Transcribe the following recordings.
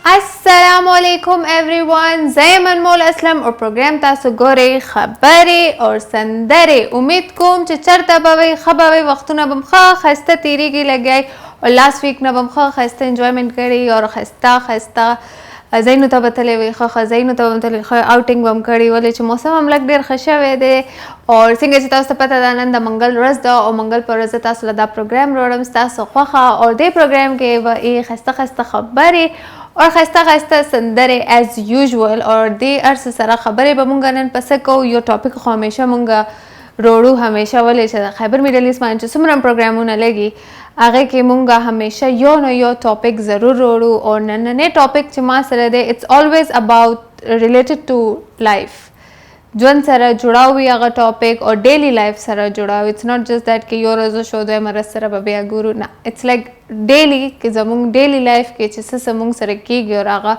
अस्सलामुअलैकुम एवरीवन, ज़ै मनमोल असलम और प्रोग्राम तासु गोरे खबरे और संदरे। उम्मीद कोम च चरता बवे खबवे वक्तुना बमखा खस्ता तीरी की लग गई और लास्ट वीक ना बमखा खस्ता एंजॉयमेंट करी और खस्ता ज़ैनु तबतले वे ज़ैनु तबतले आउटिंग बम करी वाले च मौसम हम लग देर खशवे दे और सिंगे च तासु पता दानंद मंगल रज दा और मंगल पर रज तासु लदा प्रोग्राम रोडम तासु खखा और दे प्रोग्राम के व ए खस्ता खबरे और खस्ता संदरे एज यूजुअल और दे अर्स सरा खबरें बमुंगा नन पसको यो टॉपिक को हमेशा मुंगा रोडू हमेशा वाले चला खैबर मिडल ईस्ट मान सुमरम प्रोग्राम न लगी आगे के मुंगा हमेशा यो न यो टॉपिक ज़रूर रोडू और नन्हे टॉपिक चमा सर दे it's always about related to life जोन सर जुड़ा हुई अगर टॉपिक और डेली लाइफ सर जुड़ा हुई इट्स नॉट जस्ट दैट कि यो रोज़ो शो दे मर सर बबिया गुरु ना इट्स लाइक डेली कि जमुंग डेली लाइफ के चीज़ समूंग सर की गयो आगा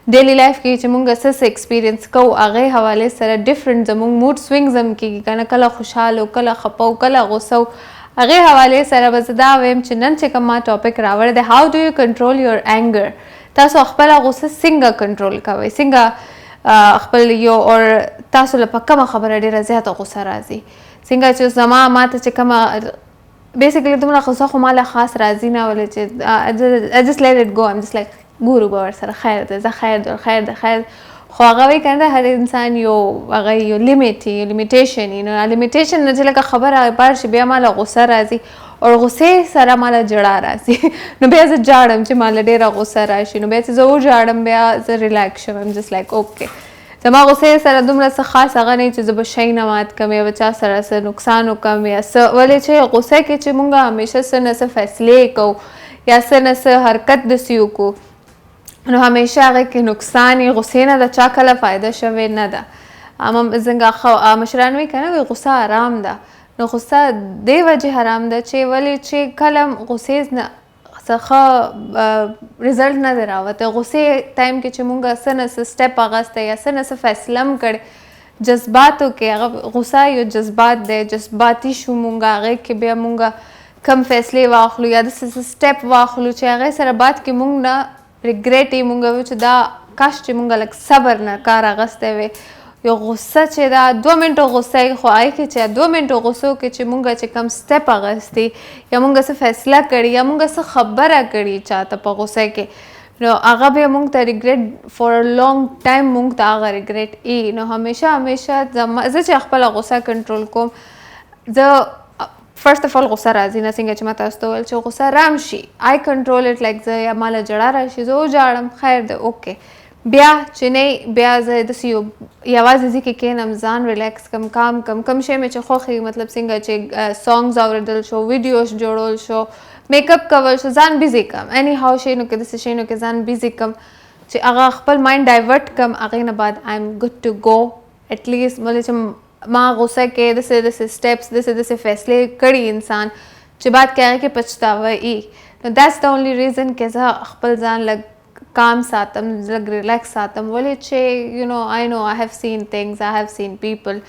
डेली लाइफ की चमुंग सस एक्सपीरियंस को आगे हवाले सर डिफरेंट जमुंग मूड स्विंग जम की कना कला खुशहाल कला खपाओ कला गुस्सा आगे हवाले सर बजदा वेम चिन्नन चिकम्मा टॉपिक रावड़ दे how do you control your anger तासो अखबला गुस्सा सिंगा कंट्रोल का वे सिंगा अखबल यो और तासो लपक्का खबर डेरा ज़्यादा गुस्सा राजी सिंगा चो जमा मात चिकम्मा basically तुमरा खुशा खुमाला खास राजी ना वाले चे I just let it go I'm just like गुरु बावर सर खैर दे जा खैर ख्वागावी कहता हर इंसान यो अगर यो लिमिट यो लिमिटेशन यू नो लिमिटेशन न चला का खबर आ बार शिबिया माला गुस्सा राजी और गुस्से सारा माला जड़ा राजी नो बेज़ जाड़म चे माला डेरा गुस्सा राशी नो बेज़ जो जाड़म बेज़ रिलैक्शन I'm just like okay जमा गुस्से सर दुमरा से खास अगर नहीं चीज़ बशाई नमात कम या बच्चा सर से नुकसान कम या स वाले चे गुस्से के चे मुंगा हमेशा से न से फैसले को या से न से हरकत दसियों को नो हमेशा अगर के नुकसान ये गुस्से न दा चाकला फ़ायदा शवे न दा आम ज़ंगा ख़ा मशरानवी कहना वे गुस्सा आराम दा नो गुस्सा दे वजह आराम दा चे वाले चे कलम गुस्से न सखा रिजल्ट नजर आवत है गुस्से टाइम के चमुंगा सन से स्टेप आगाज़ या सन से फैसलम कर जज्बातों के अगर गुस्सा यो जज्बात दे जज्बाती शुमुंगा आगे के बे मुंगा कम फैसले वाखलू या दस स्टेप वाखलू चे आगे सर बात के मुंग ना रिग्रेट ही मुंगा वो दा काश चे मुंगा लग सबर ना कार आगाज़ वे यो गुस्सा चे दा 2 मिनट गुस्सा ही ख्वाही के चे 2 मिनट गुस्सों के चे मुंगा चे कम स्टेप आगाज़ या मुंगा से फैसला करी या मुंगा से खबर करी चाहता पा गुस्से के नो आगा भी मुंग ता regret for a long time मुंग ता आगा रिग्रेट ई नो हमेशा जमा चे अखपला गुस्सा कंट्रोल को ज फर्स्ट ऑफ ऑल गुस्सा राजी ना सिंगे चमा तास्तो वल चो गुस्सा रामशी आई कंट्रोल इट लाइक ज या माला जड़ा राशी जो जाड़म खैर दे ओके ब्या चिने ब्या ज दसियो यावाज जी के नमजान रिलैक्स कम शे में चखोखी मतलब सिंगर चे सॉन्ग्स और दल शो वीडियोस जोड़ोल शो मेकअप कवर शो जान बिजी कम एनी हाउ शे नो के दस शे नो के जान बिजी कम चे अगा खपल माइंड डाइवर्ट कम आगे न बाद I am good to go at least मतलब चे माँ गुस्सा के दस स्टेप्स दस फैसले कड़ी इंसान चे बात क्या है कि पछतावा ई दैट्स द ओनली रीज़न के जा खपल जान लग calm सातम लग रिलैक्स सातम बोले चे you know I have seen things I have seen people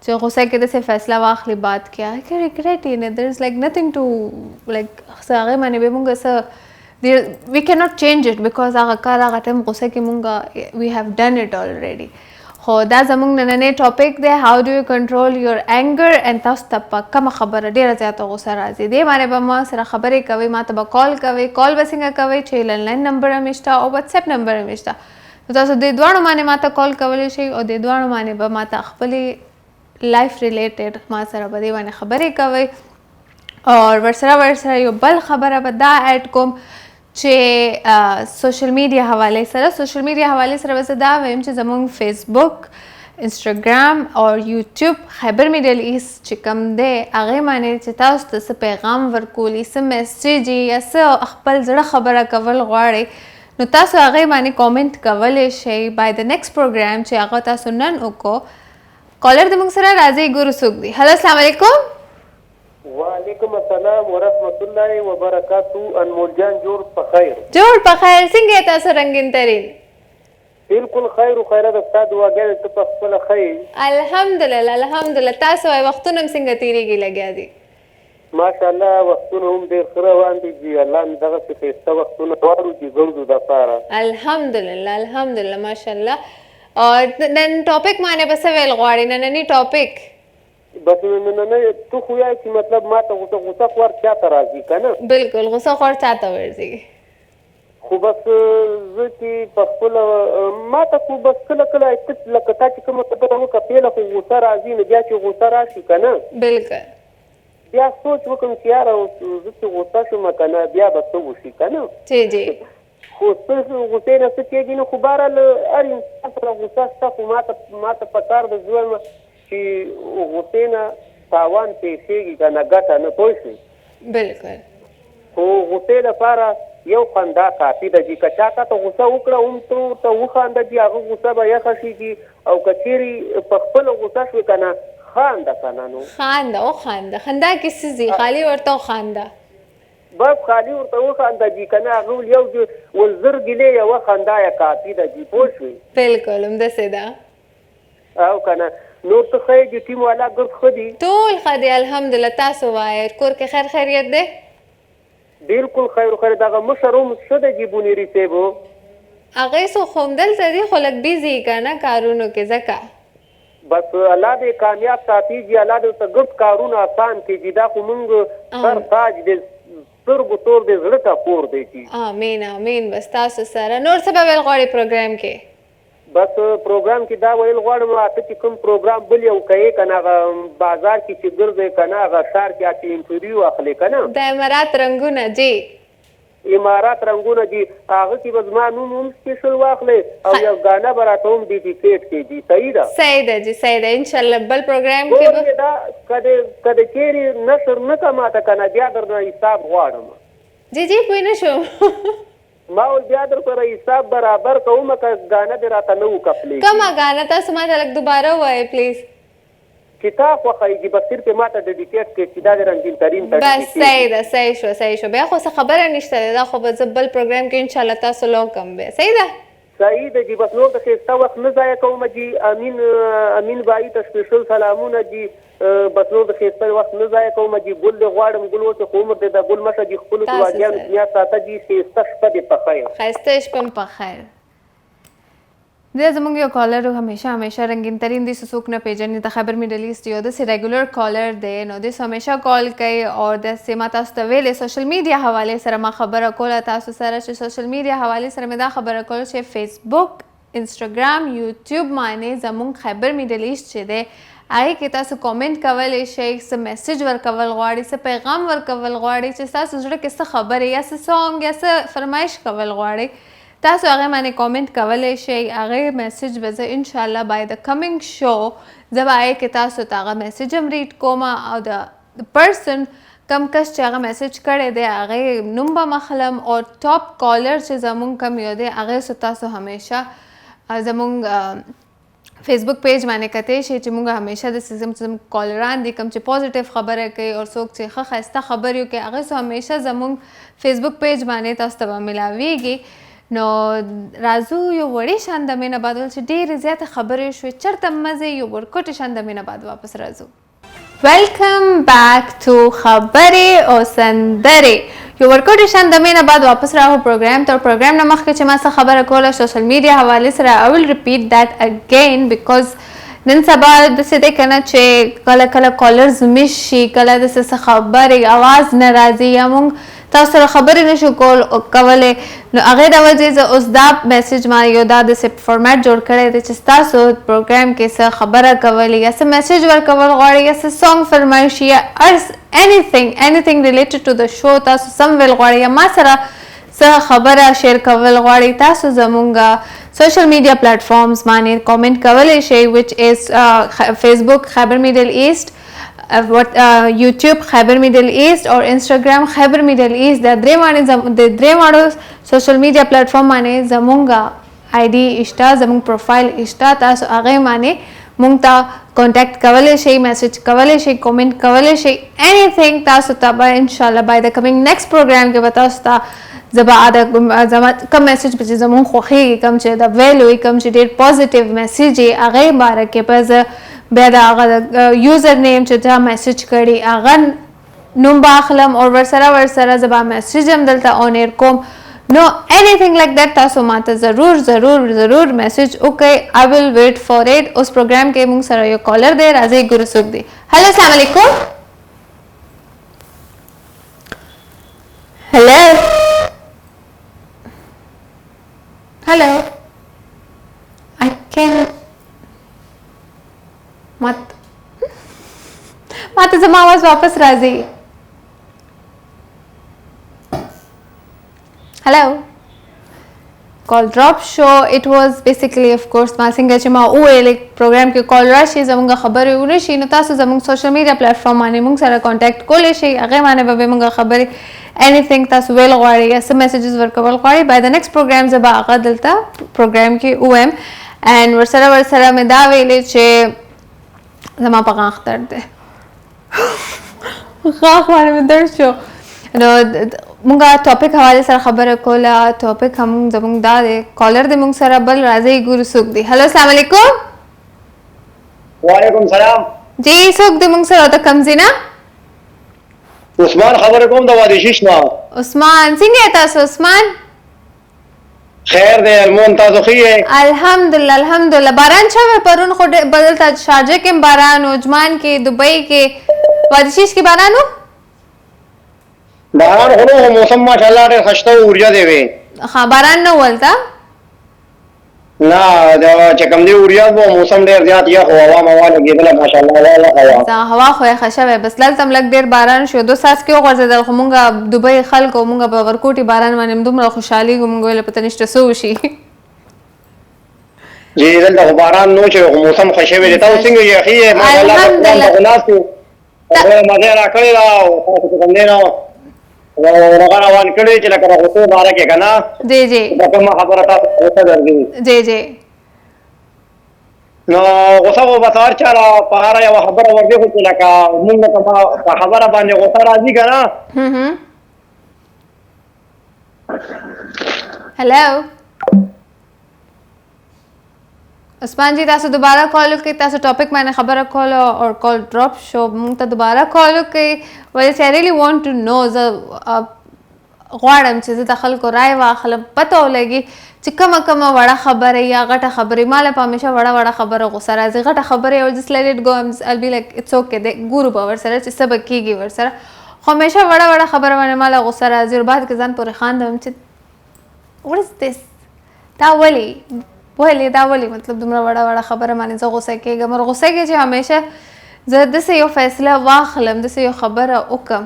जो गुस्सा के से फैसला वाखली बात किया है कि रिग्रेट ही नहीं there is like nothing to like सागे माने बे मुंगा स we can not change it because आगा कार आगा टाइम गुस्सा के मुंगा we have done it already हो दा जमुंग नने टॉपिक दे how do you control your anger and तस तप कम खबर डेरा जाता गुस्सा राजी दे मारे बमा सरा खबरे कवे मातबा कॉल कवे कॉल बसिंगा कवे छे लैंडलाइन नंबर हमेशा और व्हाट्सएप नंबर हमेशा तो तासो दे द्वाणो माने माता कॉल कवले छे और दे द्वाणो माने ब माता अखपली लाइफ रिलेटेड मा सरा बदे माने खबरे कवे और वर्सरा यो बल खबर बदा ऐड कोम चे सोशल मीडिया हवाले सर वैसे दा वेम चे जमुंग फेसबुक इंस्टाग्राम और यूट्यूब खैबर मिडल ईस्ट चिकम दे आगे माने चिता उस पैगाम वर्कूली से मैसेज या से अखबल जड़ा खबर कवल गवाड़े नो तासो आगे माने कमेंट कवले शे बाय द नेक्स्ट प्रोग्राम चे आगा तासो नन उको कॉलर दे मुंग सरा राजी गुरु सुगदी हेलो अस्सलाम वालेकुम वालेकुम अस्सलाम व रहमतुल्लाहि व बरकातहू अनमोल जान जोड़ पखैर सिंगे तासो रंगीन तरीन बिल्कुल खैर व खैरत अस्ता दुआ गए तो पखला खैर अल्हम्दुलिल्लाह तासो वक्तुनम सिंगे तीरी की लग्या दी ماشاءالله وختونه هم ډېر ښه روان دي جي الله مې دغسې ښایسته وختونه غواړو چې ګرځو دپاره الحمدلله الحمدلله ماشاءالله اور نن ټاپک باندې به څه ویل غواړې نننی ټاپک بس نننی ته خو وایې چې مطلب ما ته غوسه خوار چا ته راځي که نه بالکل غوسه خوار چا ته ورځي خو بس زه چې په خپله ما ته خو بس کله کله لکه تا چې کومه خبره وکړه پیله خو غوسه راځي نو بیا چې غوسه راشي که نه بالکل بیا سوچ وکړم چې یاره زه چې غوسه شوم که نه بیا به څه وشي که نه جی جی خو څه غوسې نه څه کېږي نو خو بهرحال هر انسان سره غوسه شته خو ما ته پکار ده ژوند چې غوسې نه تاوان پیښېږي که نه ګټه نه پوه شوې بالکل خو غوسې لپاره یو خندا کافي ده چې که چا تا ته غوسه وکړه هم ته ورته وخانده چې هغه غوسه به یخه شي او که چیرې په خپله غوسه شوې که نه خانده که نه نو خانده وخانده خندا کې څه ځي خالي ورته وخانده بس خالي ورته وخانده جي که نه هغه یو ول زر ګیلې یوه خندا یې کافي ده جي پوه شوې بالکل همداسې ده او که نه نور ته ښه یې چې ټیم والا ګرد ښه دي ټول ښه دي الحمدلله تاسو وایئ کور کې خیر خیریت دی بالکل خیر خیر دغه مشر هم ښه دی جي بونیري صاحب هغې څو خو همدلته دي خو لږ بیزي که نه کارونو کې ځکه بس الله دې کامیاب ساتي جي الله دې ورته ګرد کارونه آسان کړي جي دا خو مونږ سر تاج دی سترګو تور دی زړه ټکور دی جي امین امین بس تاسو سره نور څه به ویل غواړئ پروګرام کې بس پروګرام کې دا ویل غواړم ته چې کوم پروګرام بل یو کوې که نه هغه بازار کې چې ګرځې که نه هغه ښار کې چې انټرویو اخلې که نه د امارات رنګونه جی امارات رنګونه دي هغه کې به زما نوم هم سپیشل واخلې او یو ګانا به راته هم ډیډیکیټ کړي جي صحیح ده صحیح ده جی صحیح ده انشاءالله بل پروګرام کې به دا کده چیرې نشر نه کړه ماته که نه بیا درنه حساب غواړم جی جی پوه نه شوم ما ول بیا در سره حساب برابر کوم که ګانا دې راته نه وکپلی کومه ګانا تاسو ماته لږ دوباره ووایئ پلیز کتاب خوښیږي بس صرف ماته ډیډیکیټ کړي چې دا د رنګین کریم ته بس صحیح ده صحیح شو بیا خو څه خبره نشته ده دا خو به زه بل پروګرام کې انشاءالله تاسو لو کم بیا صحیح ده صحیح ده جی بس نور د ښایسته وخت نه ضایع کوم جی امین بایي ته سپیشل سلامونه جی بس نور د ښایسته وخت نه ضایع کوم جی ګل دې غواړم ګل اوسې خو عمر دې د ګل مشه جي خپلو دعاګانو دنیا ساته جي ښایسته شپه دې په خیر ښایسته شپه م په خیر دا زموږ یو کالر همیشه رنګین ترین دي څوک نه پیژني د خبر میډل ایسټ یو داسې ریګولر کالر دی نو داسې همیشه کال کوي او داسې ما تاسو ته ویلې سوشل میډیا حوالې سره ما خبره کوله تاسو سره چې سوشل میډیا حوالې سره مې دا خبره کوله چې فیسبوک انسټاګرام یوټیوب باندې زموږ خبر میډل ایسټ چې دی هغې کې تاسو کامنټ کولی شئ څه میسج ورکول غواړئ څه پیغام ورکول غواړئ چې ستاسو زړه کې څه خبرې یا څه سانګ یا څه فرمایش کول غواړئ تاسو هغه باندې کامنټ کولی شئ هغې میسج به زه انشاءالله بای د کمینګ شو زه به هغې کې تاسو ته هغه میسج هم ریډ کوم او د پرسن کم کس چې هغه میسج کړی دی هغې نوم به مخلم او ټاپ کالر چې زمونږ کم یو دی هغې سو تاسو همیشه زمونږ فیسبوک پیج باندې کتی شي چې موږ همیشه د سیزم کالران دي کوم چې پوزټیو خبره کوي او څوک چې ښه ښایسته خبرې کوي هغه سو همیشه زموږ فیسبوک پیج باندې تاسو ته به ملاویږي نو راځو یو وړې شان د مینه بعد چې ډېرې زیاته خبرې شوې چېرته مزې یو ورکوټې شان د مینه بعد واپس راځو ویلکم بیک ټو خبرې او سندرې یو ورکوټې شان د مینه بعد واپس راغو پروګرام ته پروګرام نه مخکې چې ما څه خبره کوله سوشل میډیا حوالې سره I will repeat that again because نن سبا داسې دی که نه چې کله کله کالرز مس شي کله داسې څه خبرې اواز نه راځي یا موږ تاسو سره خبرې نشو کولی نو هغې د وجې زه اوس دا میسج ما یو دا داسې فارمیټ جوړ کړی دی چې ستاسو پروګرام کې څه خبره کولی یا څه میسج ورکول غواړئ یا څه سانګ فرمایشي یا anything related to the show تاسو سم ویل غواړئ یا ما سره څه خبره شیر کول غواړئ تاسو زموږ سوشل میډیا پلیټفارمز باندې کامنټ کولی شئ which is Facebook خیبر میډل ایسټ YouTube خیبر میډل ایسټ او انسټاګرام خیبر میډل ایسټ د درې واړو سوشل میډیا پلیټفارم باندې زموږ آی ډي شته زموږ پروفایل شته تاسو هغې باندې مونږ ته کانټیکټ کولی شئ میسج کولی شئ کامنټ کولی شئ anything تاسو ته به انشاءالله by the coming next program کې به تاسو ته زه به زما کوم میسج به چې زموږ خوښېږي کوم چې د ویل وي کوم چې ډېر پازیټیو میسج یې هغې باره کې به زه بیا د هغه یوزر نیم چې چا میسج کړي هغه نوم باخلم او ورسره زبا میسج هم دلته اون ایر کوم نو anything like that تاسو ماته ضرور میسج وکړئ I will wait for it اوس پروګرام کې موږ سره یو کالر دی راځي ګورو څوک دی هلو السلام علیکم hello I can ماته زما आवाज واپس راځي hello call drop show it was basically of course ما څنګه چې ما وویل پروګرام کې کال راشي زموږ خبرې ونشي نو تاسو زموږ سوشل میډیا پلیټفارم باندې موږ سره کانټیکټ کولی شئ هغې باندې به موږ خبرې anything تاسو ویل غواړئ یا څه میسیجز ورکول غواړئ by the next program زه به هغه دلته پروګرام کې ووایم and ورسره مې دا ویلې چې زما په غاښ درد دی غاښ باندې مې درد شو نو مونږه ټاپک حواله سره خبره کوله ټاپک هم زموږ دا دی کالر دی مونږ سره بل راځي ګورو څوک دی هلو السلام علیکم وعلیکم سلام جی څوک دی مونږ سره د کوم ځای نه عثمان خبره کوم د وادي شیش نه عثمان څنګه تاسو عثمان خیر دی المون تاسو خیه الحمدلله باران شوی پرون خو بدلته شارجه کې باران او عجمان کې دوبۍ کې وادي شیش کې باران و باران هلو موسم ماشاءالله ډېر خشته اوریا دی وی ها باران نه ولتا نه دا چې کوم دی اوریا وو موسم ډېر زیات یا هوا موا لګیدل ماشاءالله والا دا هوا خو ښه شوی بس لږ ډېر باران شو 2 ساعت کې وغورځېدل خو مونږه دوبۍ خلکو مونږه په ورکوټي باران باندې دومره خوشحالي مونږ ویل پته نشته څه وشي جی دلته باران نو چې موسم ښه شوی دی تاسو څنګه یې خیه ماشاءالله ناسو مزه راکړی دا تاسو کوم دی نو روان کړی چې لکه راغوته باره کې کنه جی دا کوم خبره تاسو ته درځي جی نو غوسه و بتار چاله په هر یو خبره ورته خو لکه موږ په خبره باندې غوسه راځي کنه हेलो عثمان ji تاسو دوباره کال وکړئ تاسو ټاپک باندې خبره کوله او کال ډراپ شو موږ ته دوباره کال وکړئ ولې چې I really want to know زه غواړم چې زه د خلکو رای واخلم پته ولګي چې کومه وړه خبره یا غټه خبرې ما له په همیشه وړه خبره غوسه راځي غټه خبره او just let it go I'll be like it's okay ګورو به ورسره چې څه به کېږي ورسره خو همیشه وړه خبره باندې ما له غوسه راځي او بعد کې ځان پورې خاندم چې what is this دا ولې مطلب دومره وړه خبره باندې زه غوسه کېږم او غوسه کې چې همیشه زه داسې یو فیصله واخلم داسې یو خبره وکړم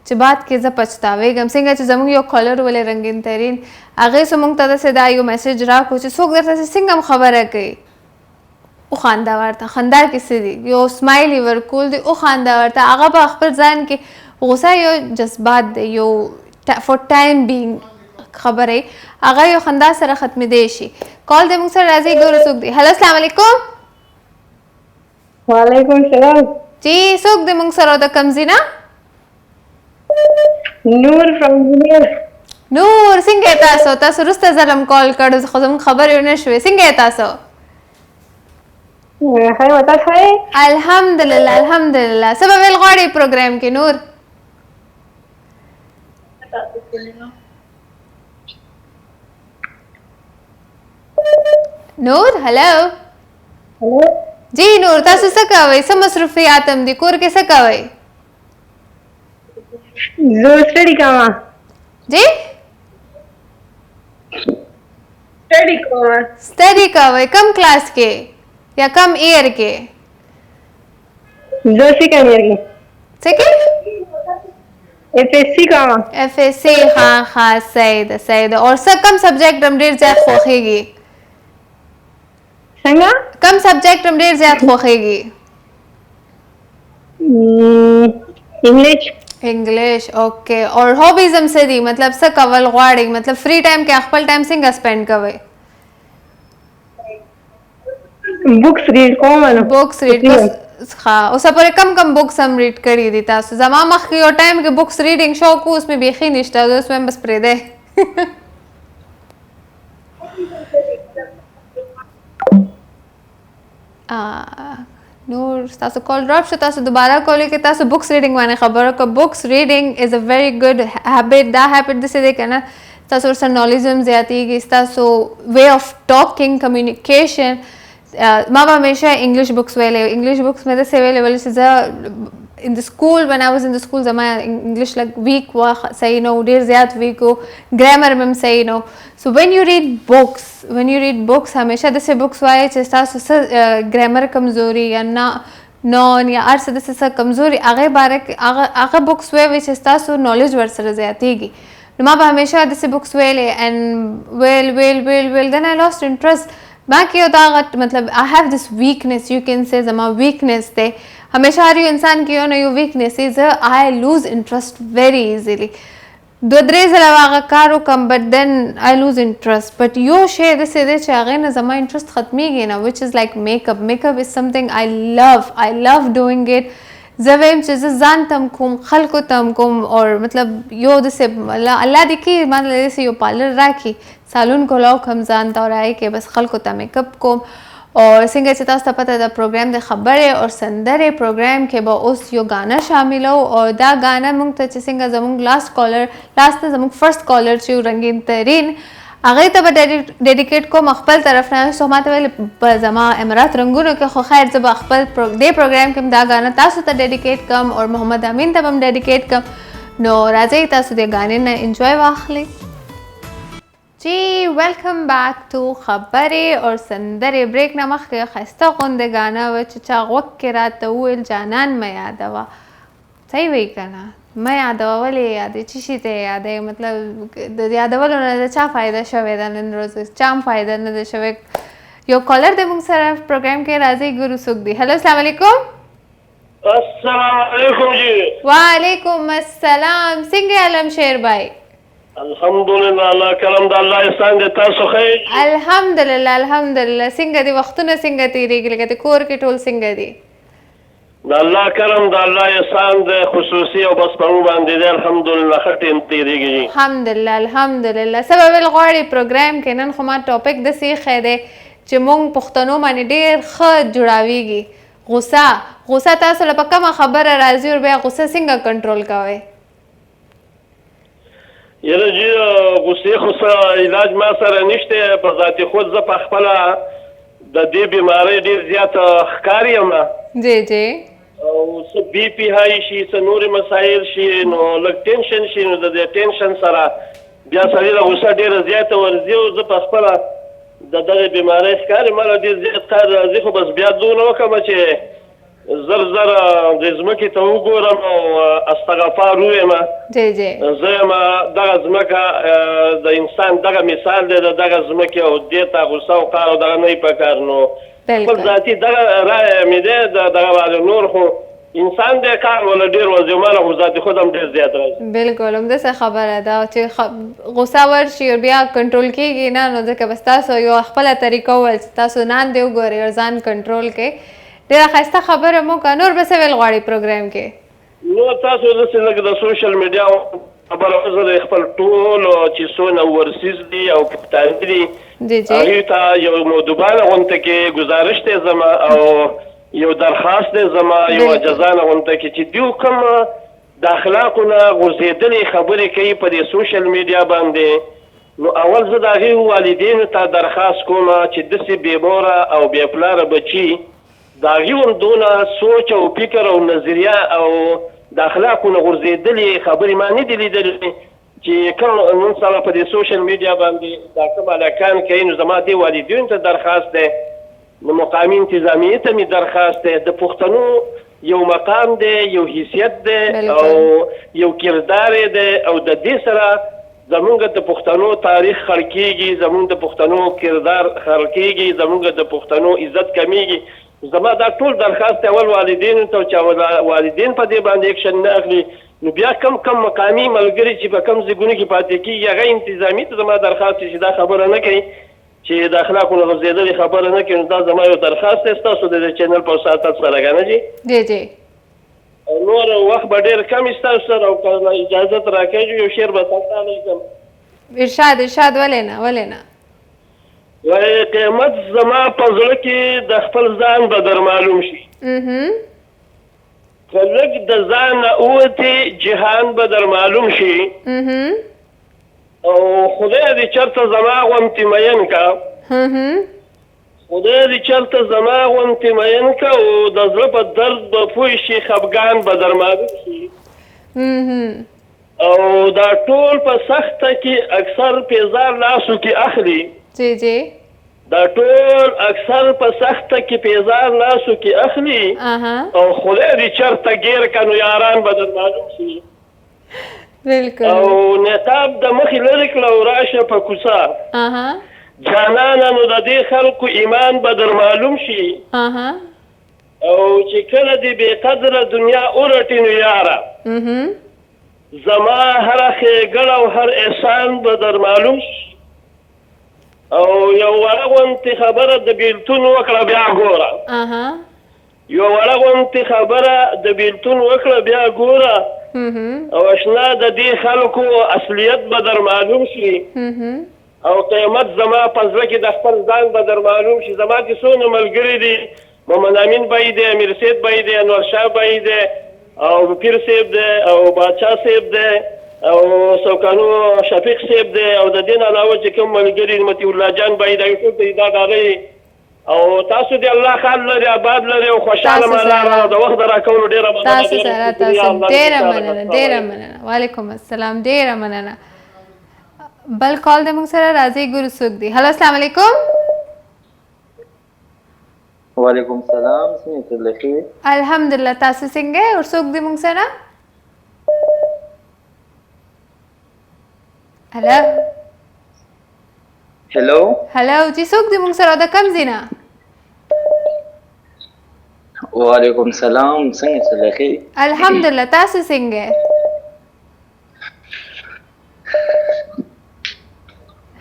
چې بعد کې زه پچتاوېږم څنګه چې زموږ یو کالر ولې رنګین ترین هغې څه موږ ته داسې دا یو میسج راکړو چې څوک درته څنګه هم خبره کوي وخانده ورته خندا کې څه دي یو سمایل یې ورکول دي وخانده ورته هغه په خپل ځان کې غوسه یو جذبات دی یو فور ټایم بینګ خبره هغه یو خندا سره ختمېدی شي کال دې موږ سره راځي ګورو څوک دی هلو السلام علیکم وعلیکم السلام جی څوک دی موږ سره د کوم ځای نه نور from India. نور څنګه تاسو وروسته ځلم کال کړو خو زموږ خبرې ونه شوې څنګه تاسو خیر تاسو ښه الحمدلله څه به ویل غواړئ پروګرام کې نور هلو جی نور تاسو څه کوئ څه مصروفیات هم دي کور کې څه کوئ زه سټډي کوم جی سټډي کوئ کم کلاس کې یا کم ایئر کې زه سیکنډ ایئر کې څه کې FSC کوم FSC ها صحیح ده اور څه کم سبجیکټ هم ډېر زیات خوښیږي څنګه کم سبجیکټ هم ډېر زیات خوښیږي انګلیش اوکے اور هابیز هم څه دي مطلب څه کول غواړئ مطلب فری ټایم کې خپل ټایم څنګه سپینډ کوئ بوکس ریډ کوم بوکس ریډ ها اوس پورې کم بوکس هم ریډ کړي دي تاسو زما مخکې یو ټایم کې بوکس ریډینګ شوق اوس مې بیخي نشته اوس مې بس پرېږدی نور تاسو کال ډراپ شو تاسو دوباره کال کې تاسو بکس ریډینګ باندې خبرو کو بکس ریډینګ از ا ویری ګډ هابټ دا هابټ د څه دی کنه تاسو ورسره نالج هم زیاتېږي تاسو وے آف ټاکینګ کمیونیکیشن ما به همیشه انګلیش بکس ویلې انګلیش بکس مې داسې ویلې ولې چې زه in the school when I was in the school زما English like weak وا صحیح نو ډېر زیات weak و grammar مې صحیح نو so when you read books همیشه داسې بکس وایي چې تاسو څه grammar کمزوري یا نون یا هر څه داسې کمزوري هغې باره کې هغه بکس وایي چې تاسو نالج ورسره زیاتېږي نو ما به همیشه داسې بکس ویلې and well then I lost interest ما کې یو دا مطلب I have this weakness you can say زما weakness دی हमेशा हर इंसान की no your weakness is I lose interest very easily दो درې ځله هغه کار وکم but then I lose interest but یو شی داسې دی چې هغې نه زما interest ختمیږي نه which is like makeup is something I love doing it زه ویم چې زه ځان تم کوم خلکو تم کوم اور مطلب یو داسې الله دې کړي ما داسې یو پارلر راکړي سالون کھولاو کوم ځان ته رایې کې بس خلکو ته میکپ کوم और څنګه چې تاسو ته پته ده پروګرام د خبرې او سندرې پروګرام کې به اوس یو غانا شاملو او دا غانا موږ ته چې څنګه زموږ لاست زموږ فرست کالر چې رنگین ترین هغې ته به ډیډیکیټ کوم خپل طرف نه سو ما ته ویل په زما امارات رنګونو کې خو خیر زه به خپل دې پروګرام کې دا غانا تاسو ته ډیډیکیټ کوم او محمد امین ته به هم ډیډیکیټ کوم نو راځئ تاسو دې غانې نه انجوای واخلئ جی ویلکم بیک ټو خبرې اور سندرې بریک نه مخکې ښایسته غوندې ګانا وه چې چا غوږ کې راته وویل جانان مه یادوه صحیح وایي که نه مه یادوه ولې یادوې څه شي ته یې یادوې مطلب د یادولو نه د چا فایده شوې ده نن ورځ چا هم فایده نه ده شوې یو کالر دی موږ سره پروګرام کې راځئ ګورو څوک دی هلو السلام علیکم السلام علیکم جی وعلیکم السلام څنګه علم شیر بھائی الحمدلله الله کرم د الله احسان دې تاسو ښه الحمدلله څنګه دي وختونه څنګه تیریږي لکه کور کې ټول څنګه دي د الله کرم د الله احسان د خصوصي او بس په باندې دی الحمدلله ښه ټیم تیریږي الحمدلله سبب الغواړي پروګرام کې نن خو ما ټاپک داسې ایښی دی چې موږ پښتنو باندې ډېر ښه جوړاویږي غوسه تاسو له په کومه خبره راځي او بیا غوسه څنګه کنټرول کوئ یاره جی غصې خو څه علاج ما سره نشته په ذات خود زه په خپله د دې بیمارۍ ډېر زیات ښکار یم جی جی او څه بی پي های شي څه نورې مسایل شي نو لږ ټینشن شي نو د دې ټینشن سره بیا سړي له غوسه ډېره زیاته ورځي او زه په خپله د دغې بیمارۍ ښکار یم ماله ډېر زیات کار راځي خو بس بیا دونه وکړم چې زر د ځمکې ته وګورم او استغفار ووایم زه یم دغه ځمکه د انسان دغه مثال دی د دغه ځمکې او دې ته غوسه او قهر او دغه نه وي پکار نو خپل ذاتي دغه رایه مې دی د دغه باندې نور خو انسان دی کار ولا ډېر ورځي ماله خو ذاتي خود هم ډېر زیات راځي بلکل همداسې خبره ده چې غوسه ورشي او بیا کنټرول کېږي نه نو ځکه بس تاسو یو خپله طریقه وویل چې تاسو نان دې وګورئ او ځان کنټرول کړئ ډېره ښایسته خبره مو که نور به څه ویل غواړئ پروګرام کې نو تاسو داسې لږ د سوشل میډیا خبره وزه خپل ټول چې څونه ورسیز دي او پښتانه دي هغوی ته یو مودبانه غونډه کې ګزارش دی زما او یو درخواست دی زما یو عجزانه غونډه کې چې دوی کوم د اخلاقو نه غورځېدلې خبرې کوي په دې سوشل میډیا باندې نو اول زه د هغې والدینو ته درخواست کوم چې داسې بې موره او بې پلاره بچي د هغې هم دونه سوچ او فکر او نظریه او د اخلاقو نه غورځېدلې خبرې ما نه دي لیدلې چې کوم نن سبا په دې سوشل میډیا باندې دا کوم هلکان کوي نو زما دې والدینو ته درخواست دی نو مقامي انتظامیې ته مې درخواست دی د پښتنو یو مقام دی یو حیثیت دی او یو کردار دی او د دې سره زمونږ د پښتنو تاریخ خړ کېږي زمونږ د پښتنو کردار خړ کېږي زمونږ د پښتنو عزت کمیږي زما دا ټول درخواست اول والدینو ته چې والدین په دې باندې اکشن نه اخلي نو بیا کم مقامي ملګري چې په کم ځایونو کې پاتې کېږي هغه انتظامي ته زما درخواست چې دا خبره نه کوي چې د اخلاقو نه غورځېدلې خبره نه کوي نو دا زما یو درخواست دی ستاسو د چینل په ساتت سره که نه جي جی نور وخت به ډېر کم ستاسو سره او که اجازت راکوي یو شعر به تاسو ته لیکم ارشاد ولې نه وایي چې قیمت زما په زړه کې د خپل ځان به در معلوم شي که لږ د ځان نه ووتې جهان به در معلوم شي او خدای دې چېرته زما غوندې مین که خدای دې چېرته زما غوندې مین که او د زړه په درد به پوه شي خفګان به در معلوم شي او دا ټول په سخته کې اکثر پیزار لاسو کې اخلي دا ټول اکثر په سخته کې پیزار لاسو کې اخلي او خدای دې چېرته ګیر که نو یاران به در معلوم شي او نقاب د مخې لرې کړه او راشه په کوڅه جانانه نو د دې خلکو ایمان به در معلوم شي او چې کله دې بې قدره دنیا ورټي نو یاره زما هره ښېګړه او هر احسان به در معلوم شي او یو وړه غوندې خبره د بېلتون وکړه بیا ګوره یو وړه غوندې خبره د بېلتون وکړه بیا ګوره او اشنا د دې خلکو اصلیت به در معلوم شي او قیمت زما په زړه کې د خپل ځان به در معلوم شي زما چې څونه ملګري دي محمد امین بی دی امیر سید بی دی انور شاه بی دی او پیر صاحب دی او بادشاه صاحب دی او سوکانو شفیق صاحب دی او د دې نه علاوه چې کوم ملګري مطیع الله جان بی دی ټول ته دا ډالۍ او تاسو دې الله خال لري آباد لري او خوشاله مالا د وخت راکولو ډیره مننه تاسو سره ډیره مننه وعلیکم السلام ډیره مننه بل کال دې موږ سره راځي ګورو څوک دی هلو السلام علیکم وعلیکم السلام څنګه لخي الحمدلله تاسو څنګه او څوک دی موږ سره هلو جی څوک دی موږ سره د کم زینا وعلیکم السلام څنګه لخي الحمدلله تاسو څنګه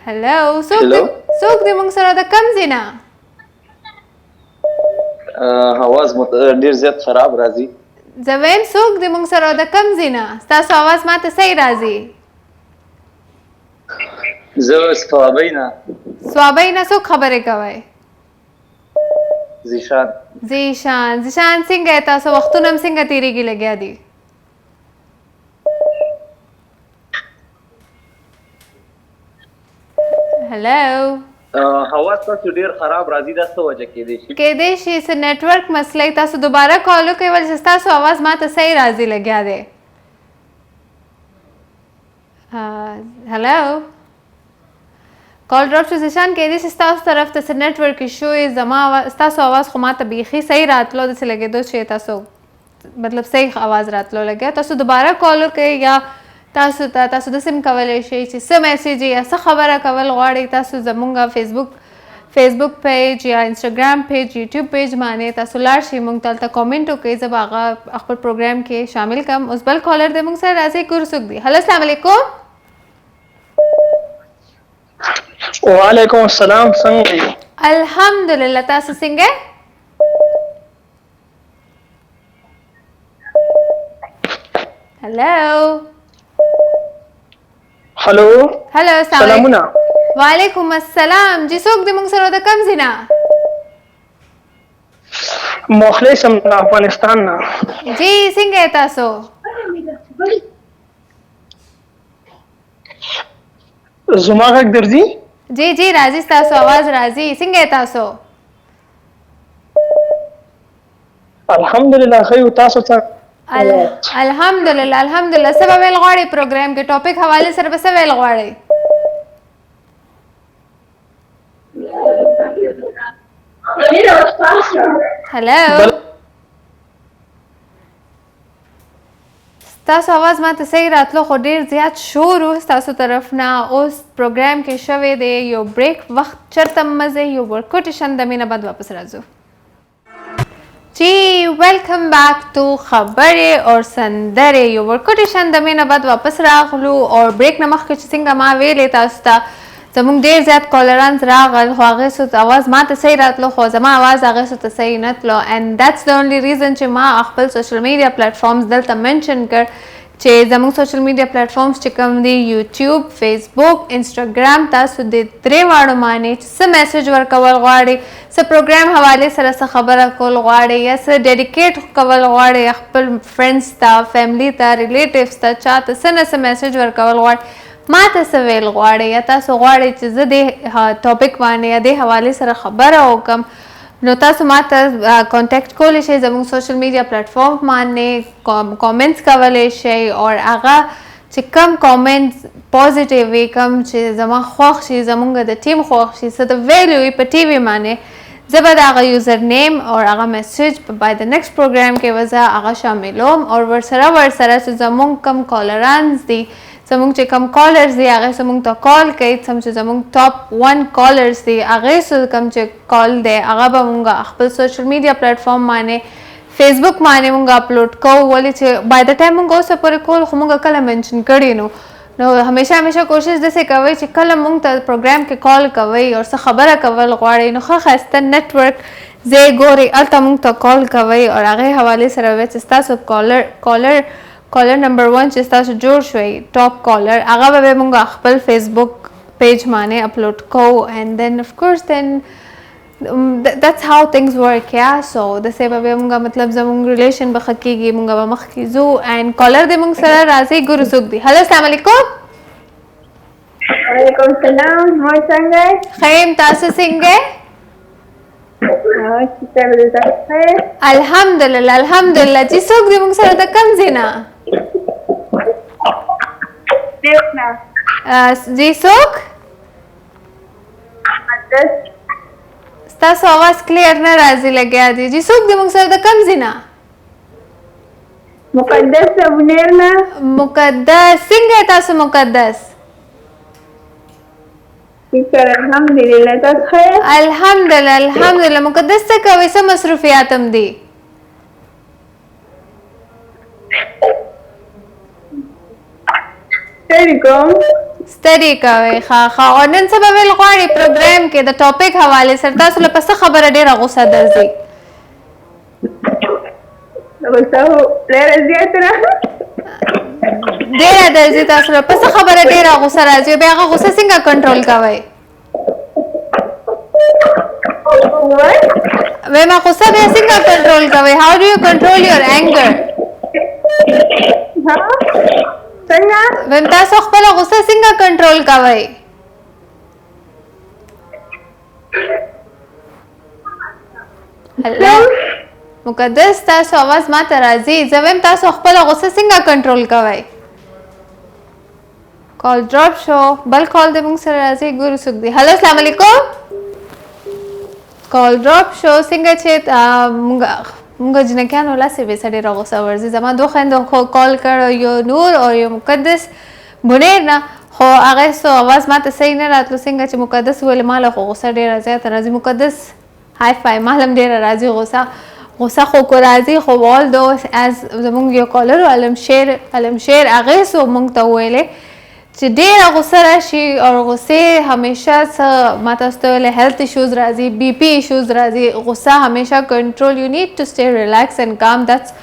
هلو څوک دی موږ سره د کم زینا اواز ډیر زیات خراب راځي زویم څوک دی موږ سره د کم زینا تاسو اواز ماته صحیح راځي زه سوابینا څوک خبرې کوي زیشان څنګه تاسو وختونه هم څنګه تیریږي لګیا دي هلو هوا تاسو ډیر خراب راځي دا څه وجه کېدای شي چې نیټورک مسله تاسو دوباره کال وکړئ ولې چې تاسو اواز ماته صحیح راځي لګیا دی هلو کال ډراپ شو زیشان کېدای شي ستاسو طرف ته څه نیټورک ایشو وي زما ستاسو اواز خو ماته بیخي صحیح راتلو داسې لګېدو چې تاسو مطلب صحیح اواز راتلو لګیا تاسو دوباره کال وکړئ یا تاسو داسې هم کولی شئ چې څه میسیج یا څه خبره کول غواړئ تاسو زموږ فیسبوک پیج یا انسټاګرام پیج یوټیوب پیج باندې تاسو لاړ شئ موږ ته هلته کامنټ وکړئ زه به هغه خپل پروګرام کې شامل کړم اوس بل کالر دی موږ سره راځئ ګورو څوک دی هلو السلام علیکم وعلیکم السلام څنګه یو الحمدلله تاسو څنګه هلو سلامونه وعلیکم السلام جی څوک دی موږ سره د کم زینا مخلص ام افغانستان نه جی څنګه تاسو زما غږ درځي جی راځي تاسو आवाज راځي څنګه تاسو الحمدلله خیر تاسو ته الحمدلله سبا ویل غواړي پروګرام کې ټاپک حواله سره به ویل غواړي هلو تاسو आवाज ماته صحیح راتلو خو ډیر زیات شور و تاسو طرف نه اوس پروګرام کې شوی دی یو بریک وخت چرته مزه یو ورکوټیشن د مینه بعد واپس راځو جی ویلکم بیک ټو خبرې اور سندرې یو ورکوټیشن د مینه بعد واپس راغلو اور بریک نه مخکې چې څنګه ما ویلې تاسو ته زموږ ډېر زیات کالرانس راغل خو هغې څه اواز ما ته صحیح راتلو خو زما اواز هغې څه ته صحیح نه تلو اینډ دیټس د اونلی ریزن چې ما خپل سوشل میډیا پلیټفارمز دلته منشن کړ چې زموږ سوشل میډیا پلیټفارمز چې کوم دي یوټیوب فیسبوک انسټاګرام تاسو د درې واړو باندې څه میسج ورکول غواړئ څه پروګرام حوالې سره څه خبره کول غواړئ یا څه ډیډیکیټ کول غواړئ خپل فرینډز ته فیملی ته ریلیټیوز ته چاته څه نه څه میسج ورکول غواړئ ما ته څه ویل غواړئ یا تاسو غواړئ چې زه دې ټاپک باندې یا دې حوالې سره خبره وکړم نو تاسو ما ته کانټیکټ کولی شئ زموږ سوشل میډیا پلیټفارم باندې کامنټس کولی شئ او هغه چې کم کامنټس پوزیټیو وي کم چې زما خوښ شي زموږ د ټیم خوښ شي څه د ویلو وي په ټي وي باندې زه به د هغه یوزر نیم او هغه میسج بای د نیکسټ پروګرام کې به زه هغه شاملوم او ورسره چې زموږ کم کالرانز دي زموږ چې کم کالرز دي هغې زموږ ته کال کوي چې زموږ ټاپ 1 کالرز دي هغې کم چې کال دی هغه به مونږ خپل سوشل میډیا پلیټفارم باندې فیسبوک باندې مونږ اپلوډ کوو ولې چې بای د ټایم مونږ اوسه پورې کول خو مونږ کله منشن کړي نو همیشه کوشش داسې کوئ چې کله مونږ ته پروګرام کې کال کوئ او څه خبره کول غواړئ نو ښه ښایسته نیټورک ځای ګورئ هلته مونږ ته کال کوئ او هغې حوالې سره وایي چې ستاسو کالر نمبر 1 چې تاسو جوړ شوئ ټاپ کالر هغه به موږ خپل فیسبوک پیج باندې اپلوډ کوو and then of course then that's how things work yeah so دسې به موږ مطلب زموږ ریلیشن به ښه کېږي موږ به مخکې ځو and کالر دې موږ سره راځي ګورو څوک دي هلو السلام علیکم وعلیکم السلام موږ څنګه خیم تاسو څنګه الحمدلله چې څوک دې موږ سره د کوم ځای نه جی څوک ستاسو आवाज کلیر نه راځي لګیا دی جی څوک دې موږ سره د کوم ځای نه مقدس ابونیر نه مقدس څنګه تاسو مقدس الحمدلله تاسو خیر الحمدلله مقدس څه کوي څه مصروفیات هم دي ستړي کوي ښه او نن څه به ویل غواړئ پروګرام کې د ټاپک حوالې سره تاسو له پسه خبره ډېره غوسه درځي ډېره درځي تاسو له پسه خبره ډېره غوسه راځي بیا هغه غوسه څنګه کنټرول کوئ وایم غوسه بیا څنګه کنټرول کوئ how do you control your anger څنګه وایم تاسو خپل غوسه څنګه کنټرول کوئ هلو مقدس تاسو आवाज ما ته راځي زه وایم تاسو خپل غوسه څنګه کنټرول کوئ کال ډراپ شو بل کال دې موږ سره راځي ګورو څوک دی هلو السلام علیکم کال ډراپ شو څنګه چې موږ جنکیانو لاسې به سړی راغوسه ورځي زما دوه خویندو خو کال کړ یو نور او یو مقدس بنیر نه خو هغې څو اواز ما ته صحیح نه راتلو څنګه چې مقدس ویلې ما له خو غوسه ډېره زیاته راځي مقدس های فای ما هم ډېره راځي غوسه خو کو راځي خو all those as زموږ یو کالر علمشیر هغې څو موږ ته وویلې چې ډېره غوسه راشي او غوسې همیشه څه ما تاسو ته ویلې هیلث ایشوز راځي بي پي ایشوز راځي غوسه همیشه کنټرول یو نیډ ټو سټے ریلیکس اینډ کام دیټس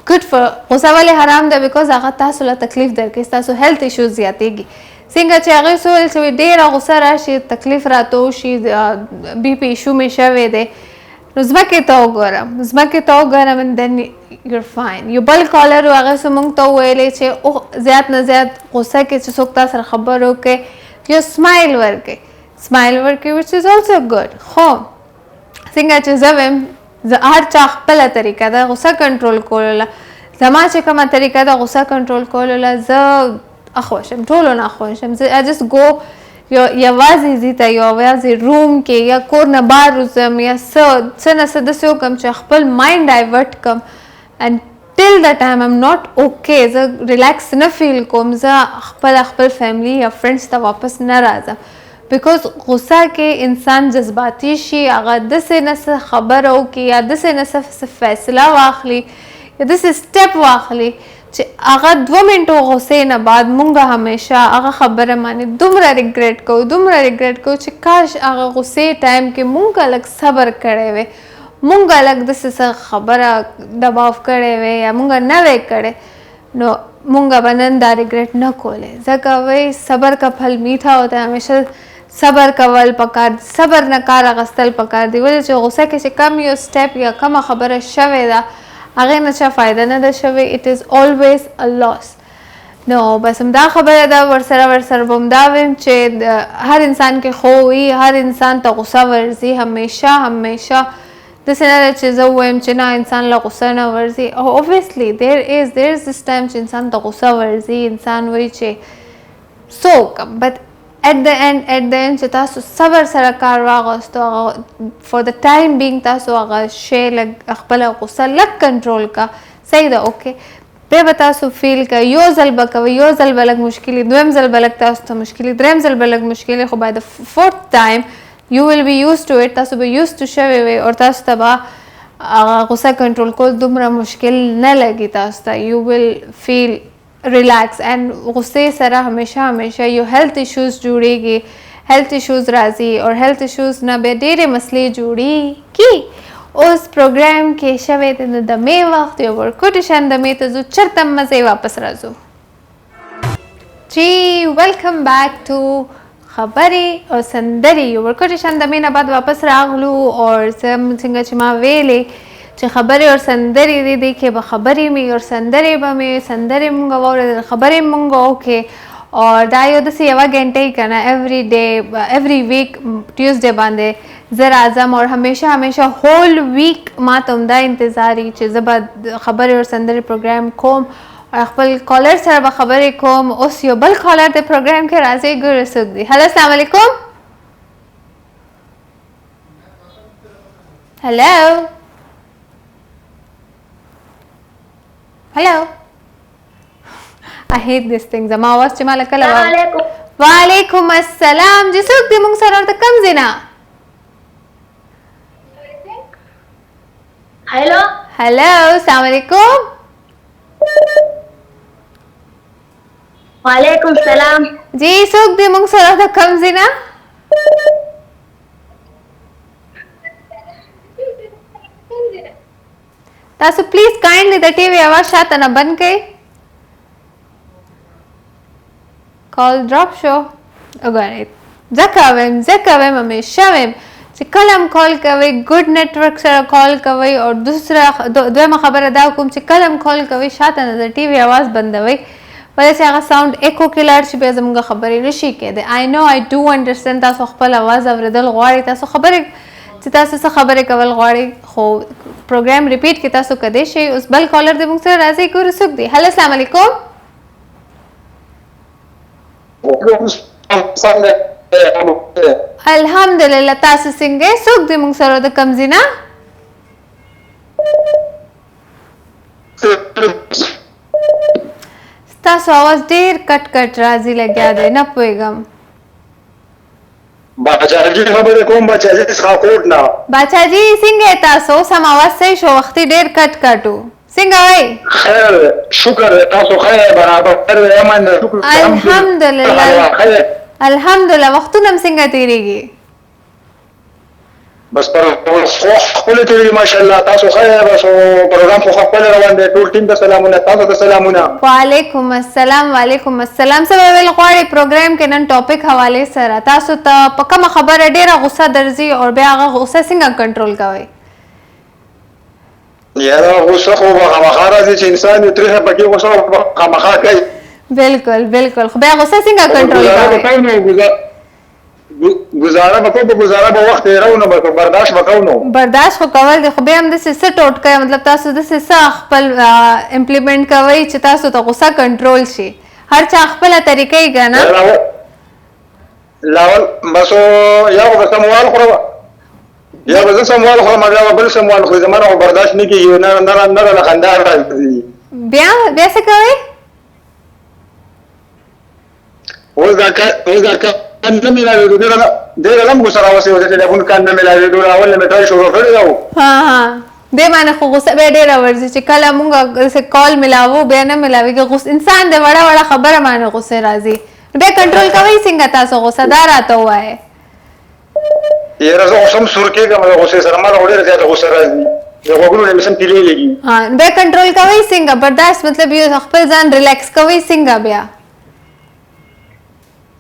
ګډ فار غوسه ولې حرام ده بیکاز هغه تاسو له تکلیف درکوي ستاسو هیلث ایشوز زیاتېږي څنګه چې هغې څه ویل چې ډېره غوسه راشي تکلیف راته وشي بي پي ایشو مې شوی دی نو ځمکې ته وګورم and then you're fine یو بل کالر و هغې څه موږ ته وویلې چې زیات نه زیات غوسه کې چې څوک تا سره خبرې وکړي یو سمایل ورکړئ which is also good خو څنګه چې زه وایم هر چا خپله طریقه ده غوسه کنټرول کولو له زما چې کومه طریقه ده غوسه کنټرول کولو له زه اخوښ یم ټولو نه اخوښ یم I just go یوازې ځي ته یوازې روم کې یا کور نه بار وځم یا څه نه څه داسې وکړم چې خپل مایند ډایورټ کړم and till the time I'm not okay زه ریلیکس نه فیل کوم زه خپل فیملی یا فرینډس ته واپس نه راځم بیکاز غوسه کې انسان جذباتي شي هغه داسې نه څه خبره وکړي یا داسې نه څه فیصله واخلي یا داسې سټپ واخلي چې هغه 2 منټو غوسې نه بعد مونږ همیشه هغه خبره باندې دومره ریګریټ کوو چې کاش هغه غوسې ټایم کې مونږ لږ صبر کړی وی مونږ لږ داسې څه خبره دباو کړی وی یا مونږ نه وی کړی نو مونږ به نن دا ریګریټ نه کولی ځکه وایي صبر کا پھل میٹھا ہوتا ہے همیشه صبر کول پکار صبر نه کار اخیستل پکار دی ولې چې غوسه کې چې کم یو سټیپ یا کومه خبره شوې ده هغې نه چا فایده نه ده شوې اټ از always a loss نو بس همدا خبره ده ورسره به همدا ویم چې هر انسان کې خو وي هر انسان ته غوسه ورځي همیشه داسې نه ده چې زه ووایم چې نه انسان له غوسه نه ورځي obviously there is this time چې انسان ته غوسه ورځي انسان وایي چې څه وکړم but at the end چې تاسو صبر سره کار واغوستو for the time being تاسو هغه شی لږ خپله غوسه لږ کنټرول کا صحیح ده اوکې بیا به تاسو فیل که یو ځل به کوئ یو ځل به لږ مشکل دویم ځل به لږ تاسو ته مشکل دریم ځل به لږ مشکل خو by the fourth time you will be used to it تاسو به used to شوی وئ او تاسو ته به غوسه کنټرول کول دومره مشکل نه لګي تاسو ته you will feel relax and غصې سره همیشه یو health issues جوړیږي health issues راځي او health issues نه به ډېرې مسلې جوړیږي اوس پروګرام کې شوی دی نو د مې وخت یو ورکوټي شان د مې ته ځو چېرته مزې واپس راځو جی ویلکم بیک ټو خبرې او سندرې یو ورکوټي شان د مې نه بعد واپس راغلو او څنګه چې ما ویلې چې خبرې او سندرې دي کې به خبرې مې او سندرې به مې سندرې مونږ واورېدل خبرې مونږ وکړې او دا یو داسې یوه ګنټه یې که نه ایوری ویک ټیوزډے باندې زه راځم او همیشه هول ویک ما ته همدا انتظار وي چې زه به خبرې او سندرې پروګرام کوم او خپل کالر سره به خبرې کوم اوس یو بل کالر د پروګرام کې راځي ګورو څوک دی هلو السلام علیکم هلو I hate this thing زما آواز چې ما لکه وعلیکم السلام جی څوک دی مونږ سره ورته کوم ځای نه هلو السلام علیکم وعلیکم السلام جی څوک دی مونږ سره ورته کوم ځای نه تاسو پلیز کایندلی د ټي وي اواز شاته نه بند کړئ کال ډراپ شو وګورئ ځکه ویم همیشه ویم چې کله هم کال کوئ ګډ نیټورک سره کال کوئ او دویمه خبره دا کوم چې کله هم کال کوئ شاته نه د ټي وي اواز بندوئ ولې چې هغه ساوند ایکو کې لاړ شي بیا زموږ خبرې نشي کېدی آی نو آی ډو انډرسټینډ تاسو خپل اواز اورېدل غواړئ تاسو خبرې چې تاسو څه خبرې کول غواړئ خو پروګرام ریپیټ کې تاسو کدی شئ اوس بل کالر دی موږ سره راځئ ګورو څوک دی هلو السلام علیکم الحمدلله تاسو څنګه څوک دی موږ سره د کوم ځای نه ستاسو اواز ډېر کټ راځي لګیا دی نه پوهېږم باچاجي خبرې کوم باچاجي څخه کوټ نه باچاجي څنګه تاسو اوس هم اواز صحیح شو وختي ډېر کټ و څنګه وایي خیر شکر تاسو خیر برابر امن الحمدلله وختونه هم څنګه تېرېږي بس پر خپل ټول ماشاءالله تاسو خیر بس پروګرام خو خپل روان دی ټول ټیم ته سلامونه تاسو ته سلامونه وعلیکم السلام څه ویل غواړئ پروګرام کې نن ټاپک حواله سره تاسو ته په کومه خبره ډیره غوسه درځي او بیا هغه غوسه څنګه کنټرول کوئ یاره غوسه خو خامخا راځي چې انسان یې تریخه پکې غوسه خامخا کوي بالکل خو بیا غوسه څنګه کنټرول کوئ گزاره به وخت یې راو نه برداشت وکاو نو برداشت خو کول دی خو بیا هم داسې څه ټوټکه مطلب تاسو داسې څه خپل امپلیمنټ کوئ چې تاسو ته غوسه کنټرول شي هر چا خپله طریقه یې که نه لاول بس یا خو به سموال خورم یا به زه سموال خورم بیا به بل سموال خوري زما نه خو برداشت نه کېږي نه رانه خندا راځي بیا څه کوئ اوس دا نه ملاوېدو ډېره لم غوسه راوسې وه چې ټلیفون کار نه ملاوېدو اول نه مې ټرای شروع کړې ده دې باندې خو غوسه بیا ډېره ورځي چې کله مونږ کال ملاوو بیا نه ملاوېږي انسان د وړه خبره باندې غوسې راځي بیا کنټرول کوئ څنګه تاسو غوسه دا راته ووایئ یاره زه غوسه هم سور کېږم د غوسې سره ما ته خو ډېره زیاته غوسه راځي د غوګونو نه سم پیلې لګي ها به کنټرول کوي څنګه برداشت مطلب یو خپل ځان ریلیکس کوي څنګه بیا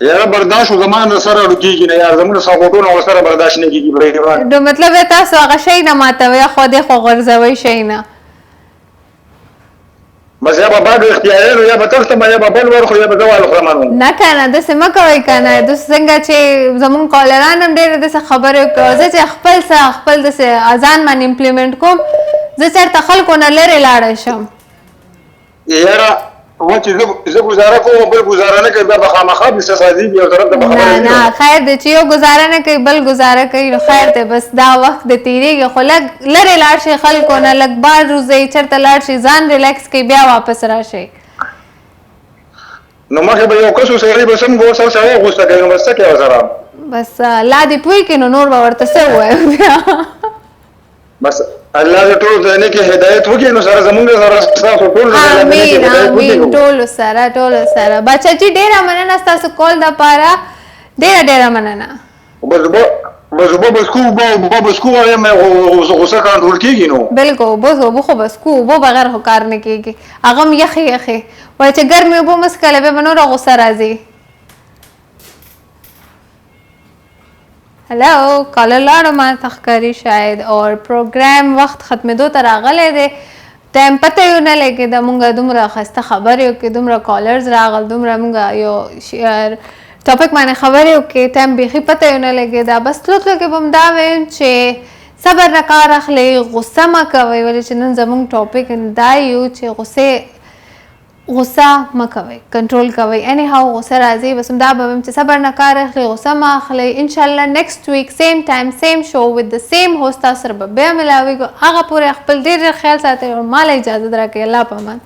یاره برداشت زمانه سره رکیږي نه یار زموږ ساقوټونو سره برداشت نه کیږي بریډه نو مطلب تاسو هغه شی نه ماتوي خو دې خو غرزوي شي نه بس یا به بعد اختیارونو یا به تخته یا به بل ورخو یا به زوال خرمانو نه کنه د سم کوي کنه د څنګه چې زمون کالران هم ډېر د خبرو کوي چې خپل د اذان باندې امپلیمنٹ کوم زه چرته خلکو نه لري لاړ شم یاره و چې زه گزاره کوم بل گزاره نه کوي به خامخا به سازي یو طرف ته نه نه خیر دې چې یو گزاره نه کوي بل گزاره کوي نو خیر دې بس دا وخت د تیریږي خو لږ لري لاړ شي خلکو نه لږ بار روزي چرته لاړ شي ځان ریلیکس کوي بیا واپس راشي نو مخه به یو کس سره به سم ګو سره غوسه کوي نو بس څه کوي سره بس لا دې پوي کې نو نور به ورته څه وایي بس الله دې ټول ځنه کې هدایت وکړي نو سره زمونږ سره تاسو ټول امين امين ټول سره بچا جی ډیره مننه تاسو کول د پاره ډیره مننه بس کو یم غوسه کنټرول کیږي نو بالکل خو بس کو بغیر هو کار نه کیږي اغم یخي وای چې ګرمي وبو مسکله به نور غوسه راځي hello caller लाड़ो मां तखकारी शायद और प्रोग्राम वक्त ختمېدو ته راغلی دی ټایم پته یو نه لګي دا مونږه دومره خسته خبر یو کې دومره کالرز راغل دومره مونږه یو ټاپک باندې خبر یو کې ټایم به پته یو نه لګي دا بس تلو کې بم دا وین چې صبر نه کار اخلي غصه ما کوي ولې چې نن زمونږ ټاپک دا یو چې غصه ما کوي کنټرول کوي اني هاو غصه راځي بس دا به چې صبر نه کار اخلي غصه ما اخلي ان شاء الله نیکسټ ویک سیم ټایم سیم شو وذ د سیم هوست سره به ملاوي هغه پورې خپل ډیر خیال ساتي او مال اجازه درکې الله پامان